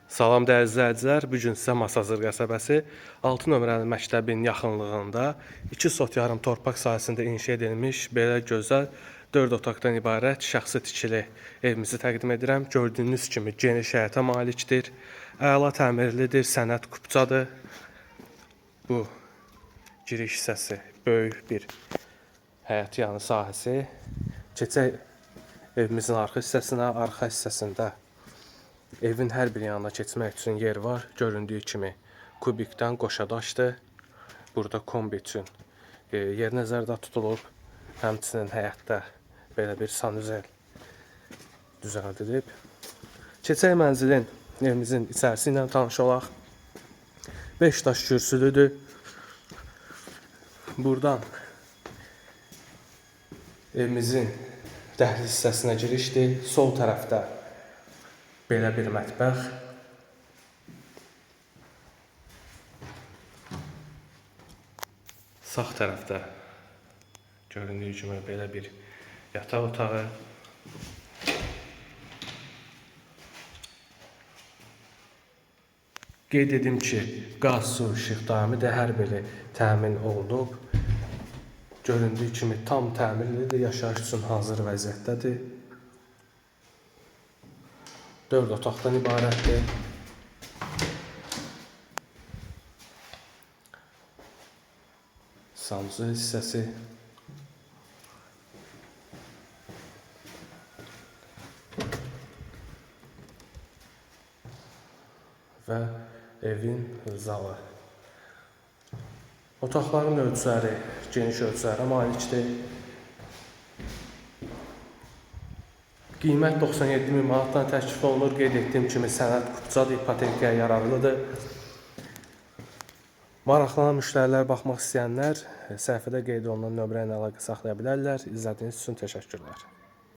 Salam dəyərli izləyicilər, bu gün sizə Masazır qəsəbəsi 6 nömrəli məktəbin yaxınlığında 2 sot yarım torpaq sahəsində inşa edilmiş belə gözəl 4 otaqdan ibarət şəxsi tikili evimizi təqdim edirəm. Gördüyünüz kimi geniş həyətə malikdir, əla təmirlidir, sənət kupçadır. Bu giriş hissəsi böyük bir həyət yanı sahəsi. Keçək evimizin arxa hissəsinə, arxa hissəsində evin hər bir yanına keçmək üçün yer var. Göründüyü kimi kubikdən qoşadaşdır. Burada kombi üçün yer nəzərdə tutulub. Həmçinin həyətdə belə bir sanuzel düzəldilib. Keçək mənzilin, evimizin içərisi ilə tanış olaq. 5 daş kürsülüdür. Buradan evimizin dəhliz hissəsinə girişdir. Sol tərəfdə belə bir mətbəx. Sağ tərəfdə göründüyü kimi belə bir yataq otağı. Qeyd edim ki, qaz, su, işıq daimi də hər biri təmin olunub. Göründüyü kimi tam təmirlidir, yaşayış üçün hazır vəziyyətdədir. 4 otaqdan ibarətdir. Sanuzel hissəsi. Və evin zalı. Otaqların ölçüləri geniş ölçülərə malikdir. Qiymət 97.000 manatdan təklif olunur. Qeyd etdiyim kimi sənət kupçadır, ipotekaya yararlıdır. Maraqlanan müştərilər, baxmaq istəyənlər səhifədə qeyd olunan nömrə ilə əlaqə saxlaya bilərlər. İzlədiyiniz üçün təşəkkürlər.